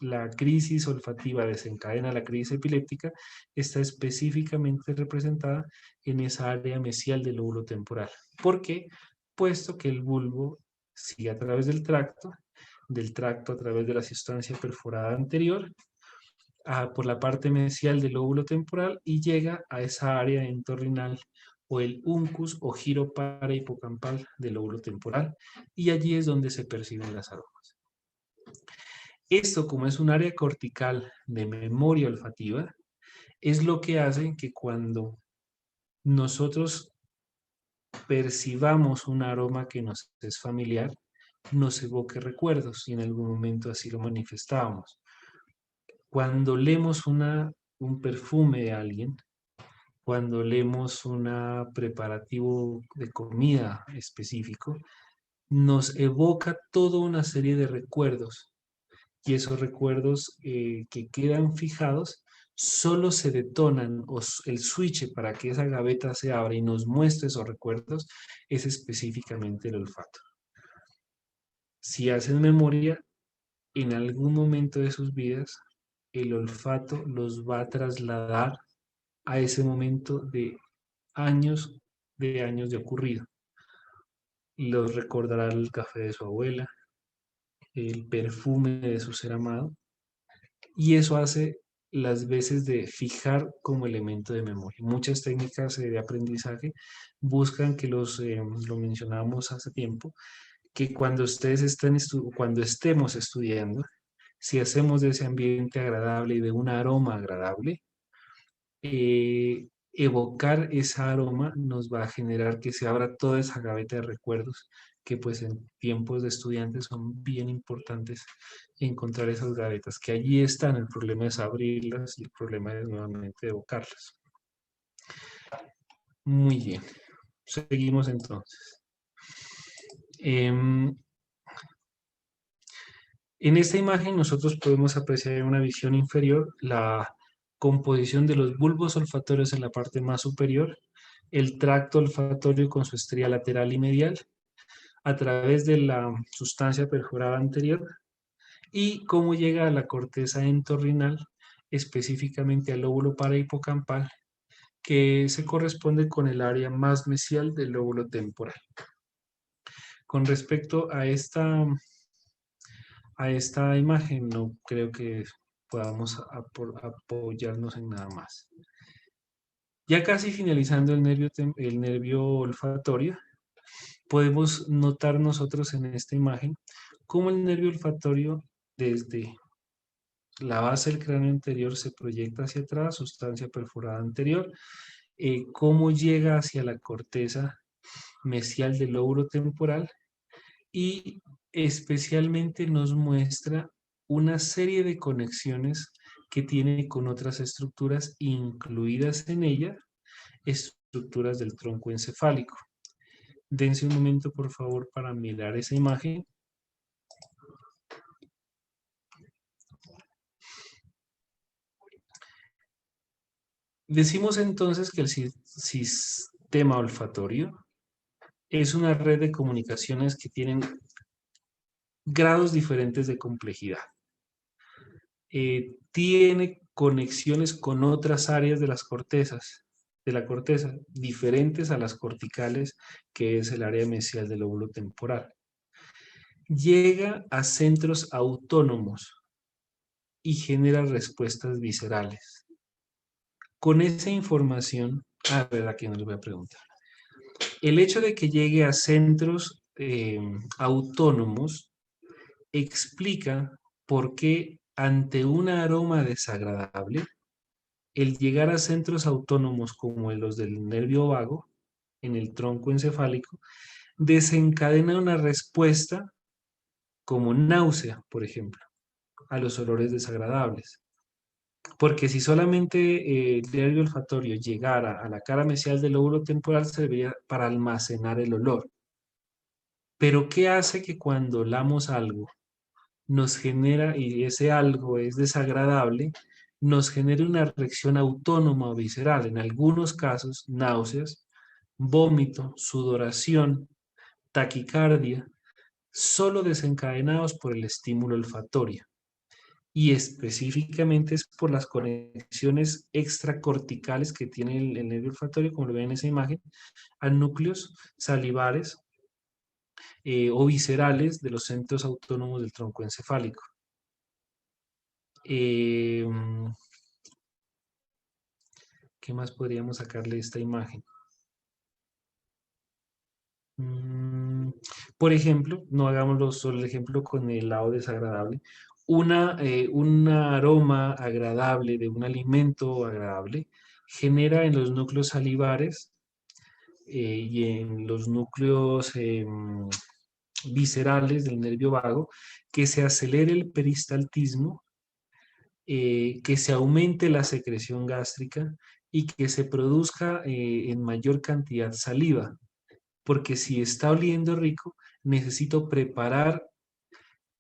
la crisis olfativa desencadena la crisis epiléptica está específicamente representada en esa área mesial del lóbulo temporal. ¿Por qué? Puesto que el bulbo sigue a través del tracto a través de la sustancia perforada anterior, por la parte mesial del lóbulo temporal y llega a esa área entorrinal o el uncus o giro parahipocampal del lóbulo temporal, y allí es donde se perciben las aromas. Esto, como es un área cortical de memoria olfativa, es lo que hace que cuando nosotros percibamos un aroma que nos es familiar, nos evoque recuerdos, y en algún momento así lo manifestábamos. Cuando leemos un perfume de alguien, cuando olemos un preparativo de comida específico, nos evoca toda una serie de recuerdos, y esos recuerdos que quedan fijados solo se detonan, o el switch para que esa gaveta se abra y nos muestre esos recuerdos es específicamente el olfato. Si hacen memoria, en algún momento de sus vidas, el olfato los va a trasladar a ese momento de años de ocurrido. Los recordará el café de su abuela, el perfume de su ser amado, y eso hace las veces de fijar como elemento de memoria. Muchas técnicas de aprendizaje buscan que lo mencionamos hace tiempo, que cuando cuando estemos estudiando, si hacemos de ese ambiente agradable y de un aroma agradable, evocar esa aroma nos va a generar que se abra toda esa gaveta de recuerdos que pues en tiempos de estudiantes son bien importantes encontrar esas gavetas, que allí están. El problema es abrirlas y el problema es nuevamente evocarlas. Muy bien, seguimos entonces. En esta imagen nosotros podemos apreciar en una visión inferior la composición de los bulbos olfatorios en la parte más superior, el tracto olfatorio con su estría lateral y medial a través de la sustancia perforada anterior, y cómo llega a la corteza entorrinal, específicamente al lóbulo parahipocampal, que se corresponde con el área más mesial del lóbulo temporal. Con respecto a esta imagen, no creo que podamos apoyarnos en nada más. Ya casi finalizando el nervio olfatorio, podemos notar nosotros en esta imagen cómo el nervio olfatorio desde la base del cráneo anterior se proyecta hacia atrás, sustancia perforada anterior, cómo llega hacia la corteza mesial del lóbulo temporal, y especialmente nos muestra una serie de conexiones que tiene con otras estructuras incluidas en ella, estructuras del tronco encefálico. Dense un momento, por favor, para mirar esa imagen. Decimos entonces que el sistema olfatorio es una red de comunicaciones que tienen grados diferentes de complejidad. Tiene conexiones con otras áreas de la corteza, diferentes a las corticales, que es el área mesial del lóbulo temporal. Llega a centros autónomos y genera respuestas viscerales. Con esa información, verdad que no les voy a preguntar. El hecho de que llegue a centros autónomos explica por qué ante un aroma desagradable, el llegar a centros autónomos como los del nervio vago, en el tronco encefálico, desencadena una respuesta como náusea, por ejemplo, a los olores desagradables. Porque si solamente el nervio olfatorio llegara a la cara mesial del lóbulo temporal, serviría para almacenar el olor. Pero ¿qué hace que cuando olamos algo nos genera, y ese algo es desagradable, nos genera una reacción autónoma o visceral, en algunos casos náuseas, vómito, sudoración, taquicardia, solo desencadenados por el estímulo olfatorio? Y específicamente es por las conexiones extracorticales que tiene el nervio olfatorio, como lo ven en esa imagen, a núcleos salivares o viscerales de los centros autónomos del tronco encefálico. Eh, ¿Qué más podríamos sacarle de esta imagen? Por ejemplo, no hagámoslo solo el ejemplo con el lado desagradable. Un aroma agradable de un alimento agradable genera en los núcleos salivares y en los núcleos viscerales del nervio vago que se acelere el peristaltismo, que se aumente la secreción gástrica y que se produzca en mayor cantidad saliva, porque si está oliendo rico, necesito preparar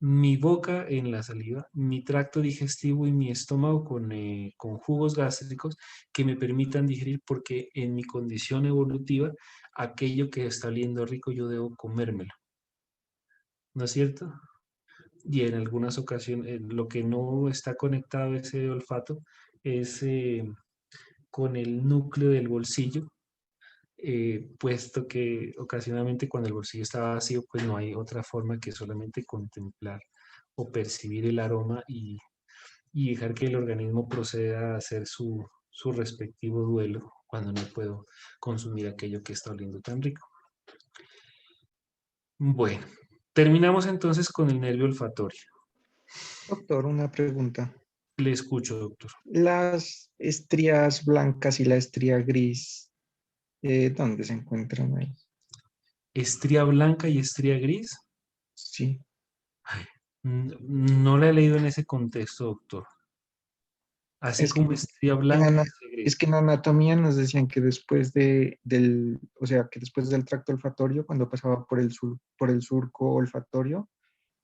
mi boca en la saliva, mi tracto digestivo y mi estómago con jugos gástricos que me permitan digerir, porque en mi condición evolutiva, aquello que está oliendo rico yo debo comérmelo, ¿no es cierto? Y en algunas ocasiones lo que no está conectado a ese olfato es con el núcleo del bolsillo, puesto que ocasionalmente cuando el bolsillo está vacío, pues no hay otra forma que solamente contemplar o percibir el aroma y dejar que el organismo proceda a hacer su respectivo duelo cuando no puedo consumir aquello que está oliendo tan rico. Bueno, terminamos entonces con el nervio olfatorio. Doctor, una pregunta. Le escucho, doctor. Las estrías blancas y la estría gris, ¿dónde se encuentran ahí? ¿Estría blanca y estría gris? Sí. No la he leído en ese contexto, doctor. Así Es que como estría en, blanca y estría es gris. que en anatomía nos decían que después o sea, que después del tracto olfatorio, cuando pasaba por el surco olfatorio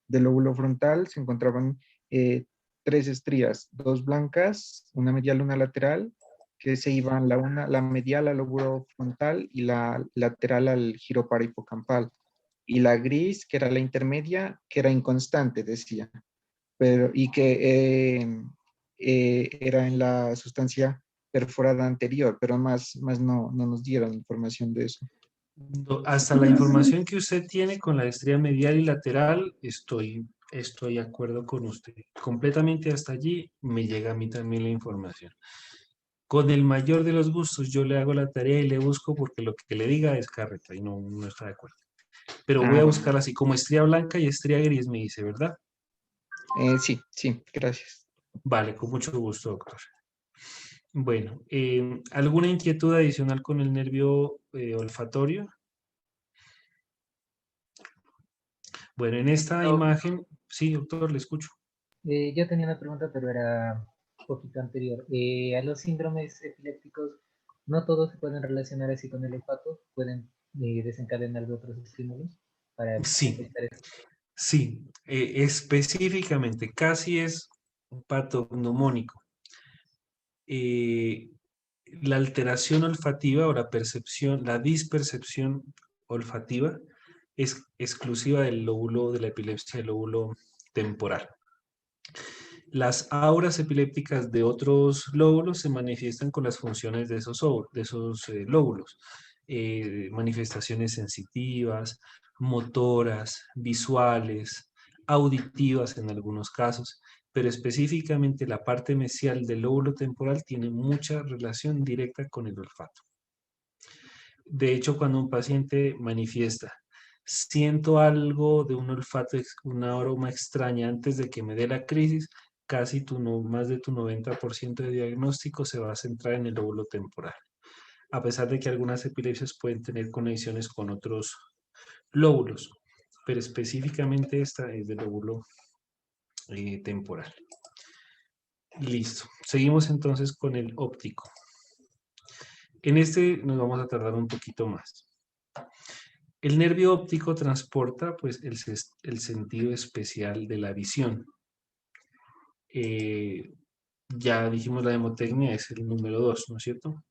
del lóbulo frontal, se encontraban eh, tres estrías, dos blancas, una medial, una lateral, que se iban la medial al lóbulo frontal y la lateral al giro parahipocampal. Y la gris, que era la intermedia, que era inconstante, decía, pero, y que era en la sustancia perforada anterior, pero más no nos dieron información de eso. Hasta la información que usted tiene con la estría medial y lateral, estoy de acuerdo con usted. Completamente hasta allí me llega a mí también la información. Con el mayor de los gustos, yo le hago la tarea y le busco, porque lo que le diga es carreta y no está de acuerdo. Pero voy Ah, a bueno. buscar así como estría blanca y estría gris, me dice, ¿verdad? Sí, gracias. Vale, con mucho gusto, doctor. Bueno, ¿alguna inquietud adicional con el nervio olfatorio? Bueno, en esta Doc, imagen, sí, doctor, le escucho. yo tenía una pregunta, pero era un poquito anterior. A los síndromes epilépticos, no todos se pueden relacionar así con el olfato, pueden desencadenar de otros estímulos para Sí, afectar eso. sí, específicamente, casi es patognomónico. Eh, la alteración olfativa o la percepción, la dispercepción olfativa es exclusiva del lóbulo de la epilepsia, del lóbulo temporal. Las auras epilépticas de otros lóbulos se manifiestan con las funciones de esos lóbulos. Manifestaciones sensitivas, motoras, visuales, auditivas en algunos casos, pero específicamente la parte mesial del lóbulo temporal tiene mucha relación directa con el olfato. De hecho, cuando un paciente manifiesta, siento algo de un olfato, una aroma extraña antes de que me dé la crisis, casi más de tu 90% de diagnóstico se va a centrar en el lóbulo temporal. A pesar de que algunas epilepsias pueden tener conexiones con otros lóbulos, pero específicamente esta es del lóbulo temporal. Listo. Seguimos entonces con el óptico. En este nos vamos a tardar un poquito más. El nervio óptico transporta pues, el sentido especial de la visión. Ya dijimos la hemotecnia es el número 2, ¿no es cierto?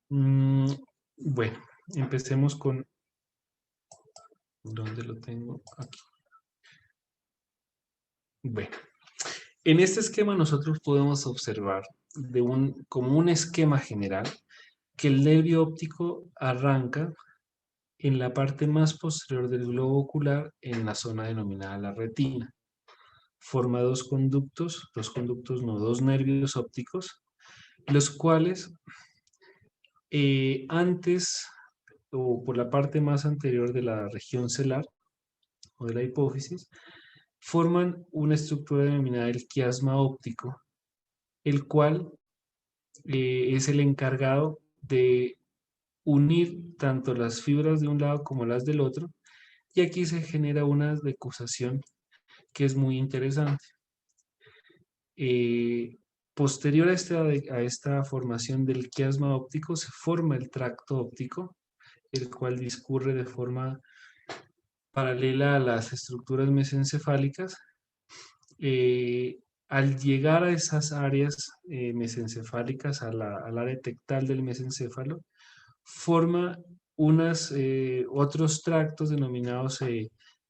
Bueno, empecemos con... ¿Dónde lo tengo? Aquí. Bueno, en este esquema nosotros podemos observar como un esquema general que el nervio óptico arranca en la parte más posterior del globo ocular en la zona denominada la retina. Forma dos nervios ópticos, los cuales antes o por la parte más anterior de la región celar o de la hipófisis, forman una estructura denominada el quiasma óptico, el cual es el encargado de unir tanto las fibras de un lado como las del otro, y aquí se genera una decusación que es muy interesante. Posterior a esta formación del quiasma óptico se forma el tracto óptico, el cual discurre de forma paralela a las estructuras mesencefálicas. Al llegar a esas áreas mesencefálicas, al área tectal del mesencéfalo, forma otros tractos denominados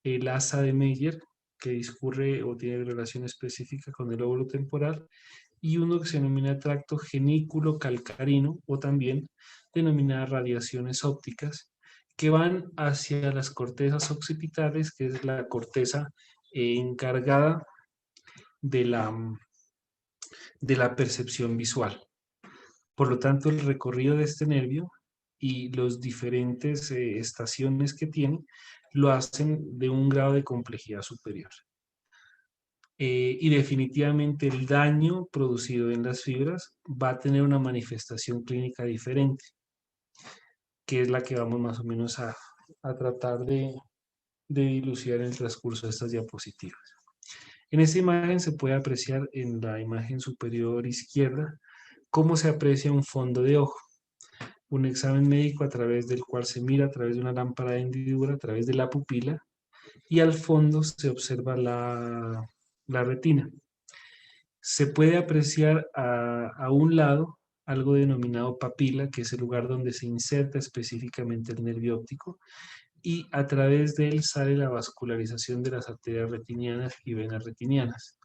el asa de Meyer, que discurre o tiene relación específica con el lóbulo temporal, y uno que se denomina tracto genículo calcarino, o también denominadas radiaciones ópticas, que van hacia las cortezas occipitales, que es la corteza encargada de la percepción visual. Por lo tanto, el recorrido de este nervio y las diferentes estaciones que tiene lo hacen de un grado de complejidad superior. Y definitivamente el daño producido en las fibras va a tener una manifestación clínica diferente, que es la que vamos más o menos a tratar de dilucidar en el transcurso de estas diapositivas. En esta imagen se puede apreciar en la imagen superior izquierda cómo se aprecia un fondo de ojo. Un examen médico a través del cual se mira a través de una lámpara de hendidura, a través de la pupila, y al fondo se observa la retina. Se puede apreciar a un lado algo denominado papila, que es el lugar donde se inserta específicamente el nervio óptico, y a través de él sale la vascularización de las arterias retinianas y venas retinianas.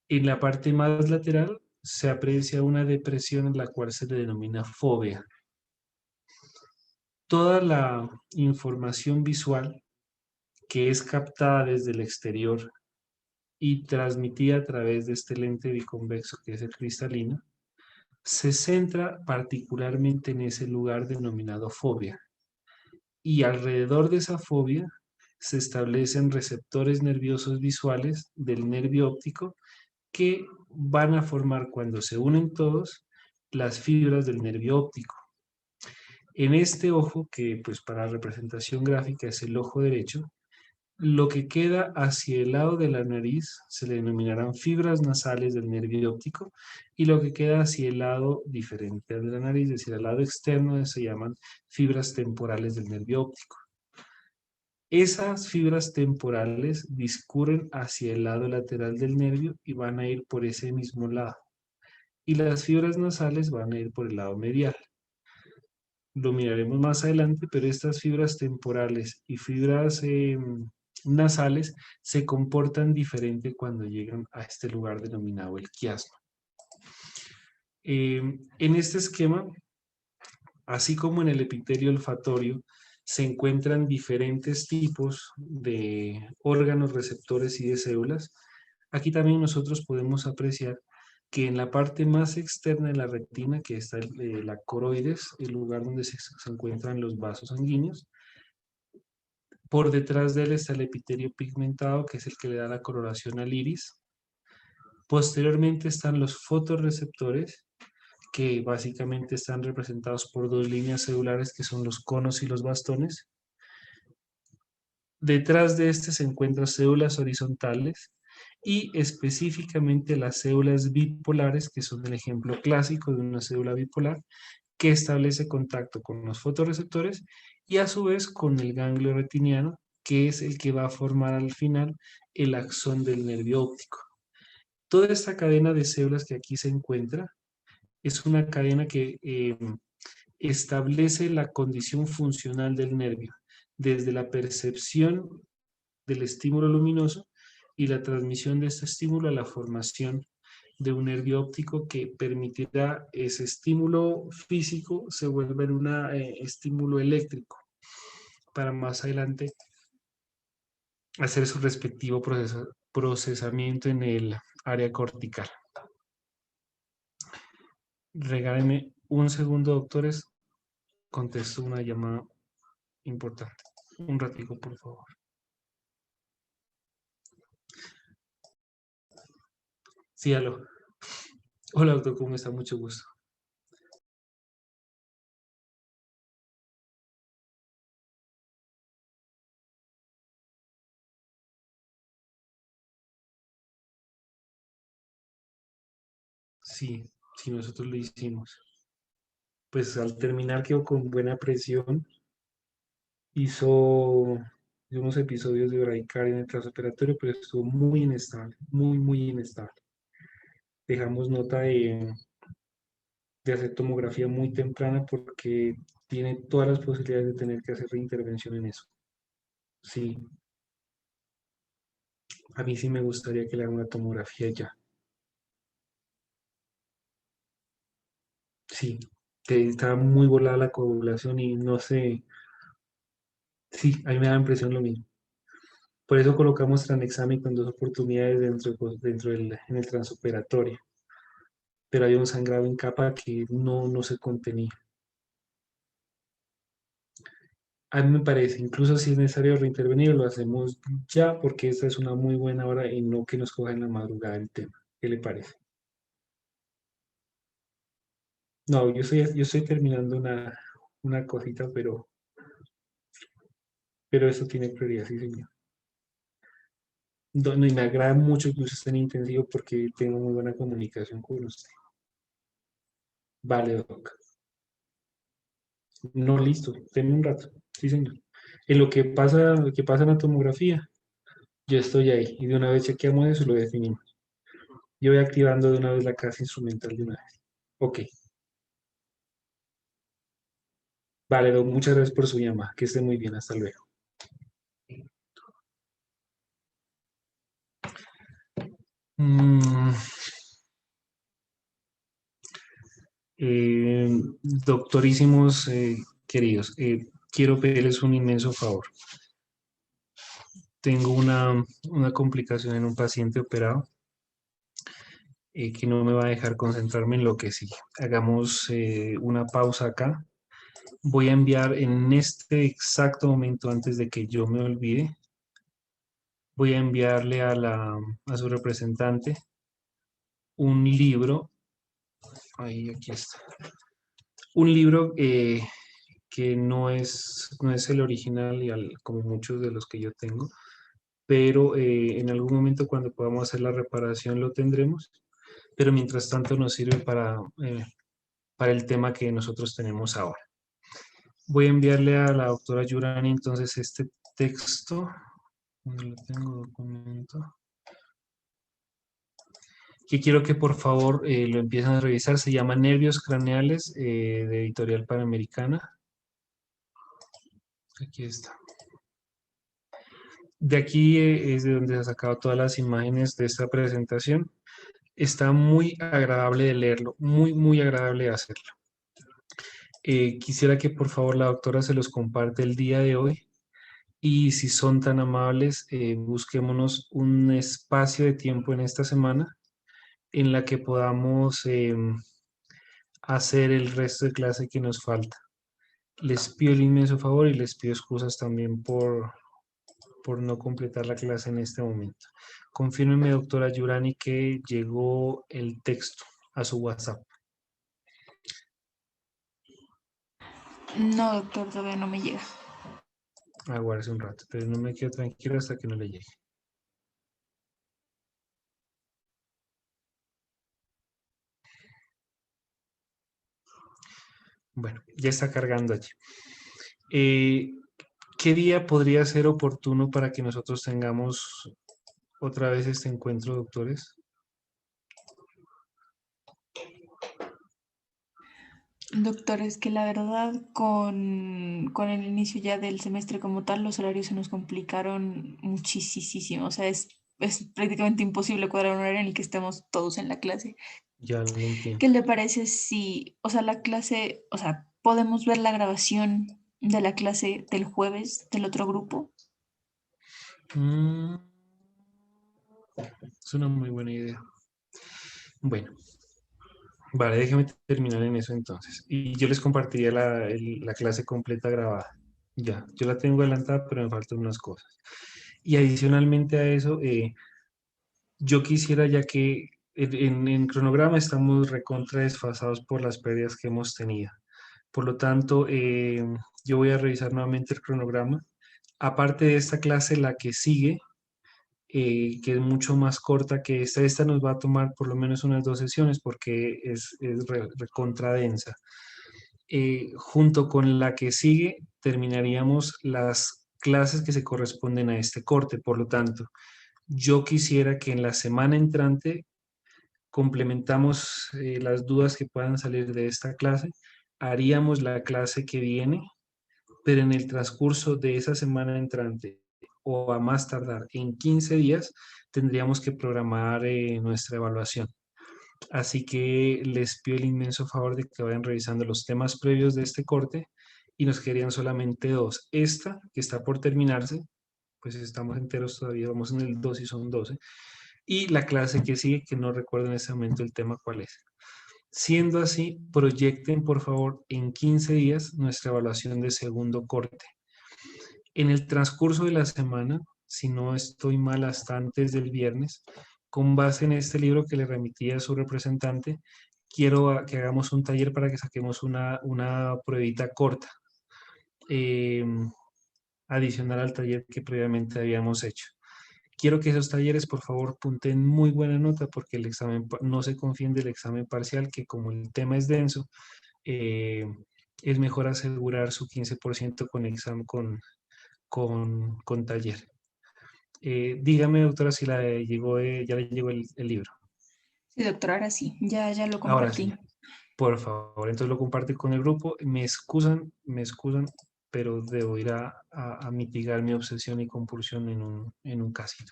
En la parte más lateral se aprecia una depresión en la cual se le denomina fóvea. Toda la información visual que es captada desde el exterior y transmitida a través de este lente biconvexo que es el cristalino, se centra particularmente en ese lugar denominado fóvea. Y alrededor de esa fóvea se establecen receptores nerviosos visuales del nervio óptico que van a formar, cuando se unen todos, las fibras del nervio óptico. En este ojo, que pues para representación gráfica es el ojo derecho, lo que queda hacia el lado de la nariz se le denominarán fibras nasales del nervio óptico, y lo que queda hacia el lado diferente de la nariz, es decir, al lado externo, se llaman fibras temporales del nervio óptico. Esas fibras temporales discurren hacia el lado lateral del nervio y van a ir por ese mismo lado. y las fibras nasales van a ir por el lado medial. Lo miraremos más adelante, pero estas fibras temporales y fibras nasales se comportan diferente cuando llegan a este lugar denominado el quiasma. En este esquema, así como en el epitelio olfatorio, se encuentran diferentes tipos de órganos receptores y de células. Aquí también nosotros podemos apreciar que en la parte más externa de la retina, que está la coroides, el lugar donde se encuentran los vasos sanguíneos, por detrás de él está el epitelio pigmentado, que es el que le da la coloración al iris. Posteriormente están los fotorreceptores, que básicamente están representados por dos líneas celulares que son los conos y los bastones. Detrás de este se encuentran células horizontales y específicamente las células bipolares, que son el ejemplo clásico de una célula bipolar, que establece contacto con los fotorreceptores y a su vez con el ganglio retiniano, que es el que va a formar al final el axón del nervio óptico. Toda esta cadena de células que aquí se encuentra es una cadena que establece la condición funcional del nervio, desde la percepción del estímulo luminoso y la transmisión de este estímulo a la formación de un nervio óptico que permitirá ese estímulo físico se vuelva en un estímulo eléctrico para más adelante hacer su respectivo procesamiento en el área cortical. Regálenme un segundo, doctores. Contesto una llamada importante. Un ratico, por favor. Sí, aló. Hola, doctor, ¿cómo está? Mucho gusto. Sí, sí, nosotros lo hicimos. Pues al terminar quedó con buena presión. Hizo unos episodios de bradicardia en el transoperatorio, pero estuvo muy inestable, muy inestable. Dejamos nota de hacer tomografía muy temprana porque tiene todas las posibilidades de tener que hacer reintervención en eso. Sí, a mí sí me gustaría que le hagan una tomografía ya. Sí, que estaba muy volada la coagulación y no sé. Sí, a mí me da impresión lo mismo. Por eso colocamos tranexámico en dos oportunidades en el transoperatorio. Pero había un sangrado en capa que no se contenía. A mí me parece, incluso si es necesario reintervenir, lo hacemos ya porque esta es una muy buena hora y no que nos coja en la madrugada el tema. ¿Qué le parece? No, yo estoy terminando una cosita, pero eso tiene prioridad, sí, señor. No, y me agrada mucho que usted esté en intensivo porque tengo muy buena comunicación con usted. Vale, doc. No, listo, denme un rato. Sí, señor. En lo que pasa en la tomografía, yo estoy ahí y de una vez chequeamos eso y lo definimos. Yo voy activando de una vez la casa instrumental de una vez. Ok. Vale, doc, muchas gracias por su llamada. Que esté muy bien. Hasta luego. Mm, doctorísimos queridos, quiero pedirles un inmenso favor. Tengo una complicación en un paciente operado que no me va a dejar concentrarme en lo que sigue. Hagamos una pausa acá. Voy a enviar en este exacto momento, antes de que yo me olvide, voy a enviarle a su representante un libro. Ahí, aquí está. Un libro que no es el original como muchos de los que yo tengo, pero en algún momento cuando podamos hacer la reparación lo tendremos, pero mientras tanto nos sirve para el tema que nosotros tenemos ahora. Voy a enviarle a la doctora Yurani entonces este texto. ¿Dónde lo tengo? Documento. que quiero que por favor lo empiecen a revisar. Se llama Nervios Craneales, de Editorial Panamericana. Aquí está. De aquí es de donde se han sacado todas las imágenes de esta presentación. Está muy agradable de leerlo, muy, muy agradable de hacerlo. Quisiera que por favor la doctora se los comparte el día de hoy y si son tan amables, busquémonos un espacio de tiempo en esta semana en la que podamos hacer el resto de clase que nos falta. Les pido el inmenso favor y les pido excusas también por no completar la clase en este momento. Confírmeme, doctora Yurani, que llegó el texto a su WhatsApp. No, doctor, todavía no me llega. Aguarde un rato, pero no me quedo tranquilo hasta que no le llegue. Bueno, ya está cargando allí. ¿Qué día podría ser oportuno para que nosotros tengamos otra vez este encuentro, doctores? Doctor, es que la verdad con el inicio ya del semestre como tal, los horarios se nos complicaron muchísimo. O sea, es prácticamente imposible cuadrar un horario en el que estemos todos en la clase. Ya lo entiendo. ¿Qué le parece si, o sea, la clase, o sea, podemos ver la grabación de la clase del jueves del otro grupo? Es una muy buena idea. Bueno, vale, déjeme terminar en eso entonces. Y yo les compartiría la clase completa grabada. Ya, yo la tengo adelantada, pero me faltan unas cosas. Y adicionalmente a eso, yo quisiera, ya que en cronograma estamos recontra desfasados por las pérdidas que hemos tenido. Por lo tanto, yo voy a revisar nuevamente el cronograma. Aparte de esta clase, la que sigue, que es mucho más corta que esta nos va a tomar por lo menos unas 2 sesiones porque es recontra densa. Junto con la que sigue, terminaríamos las clases que se corresponden a este corte. Por lo tanto, yo quisiera que en la semana entrante complementamos las dudas que puedan salir de esta clase, haríamos la clase que viene, pero en el transcurso de esa semana entrante o a más tardar en 15 días tendríamos que programar nuestra evaluación. Así que les pido el inmenso favor de que vayan revisando los temas previos de este corte y nos quedarían solamente 2. Esta, que está por terminarse, pues estamos enteros todavía, vamos en el 2 y son 12. Y la clase que sigue, que no recuerdo en este momento el tema cuál es. Siendo así, proyecten por favor en 15 días nuestra evaluación de segundo corte. En el transcurso de la semana, si no estoy mal hasta antes del viernes, con base en este libro que le remití a su representante, quiero que hagamos un taller para que saquemos una pruebita corta, adicional al taller que previamente habíamos hecho. Quiero que esos talleres, por favor, punten muy buena nota porque el examen, no se confíen del examen parcial, que como el tema es denso, es mejor asegurar su 15% con examen, con taller. Dígame, doctora, si ya le llegó el libro. Sí, doctor, ahora sí, ya lo Ahora compartí. sí, por favor. Entonces lo comparte con el grupo. Me excusan, pero debo ir a mitigar mi obsesión y compulsión en un casito.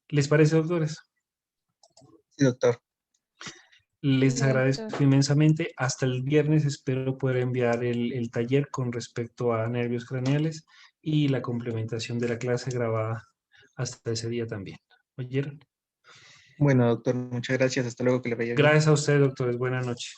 ¿Les parece, doctores? Sí, doctor. Les Sí, agradezco doctor. inmensamente. Hasta el viernes espero poder enviar el taller con respecto a nervios craneales y la complementación de la clase grabada hasta ese día también. ¿Oyeron? Bueno, doctor, muchas gracias. Hasta luego, que le vaya bien. Gracias a ustedes, doctores. Buenas noches.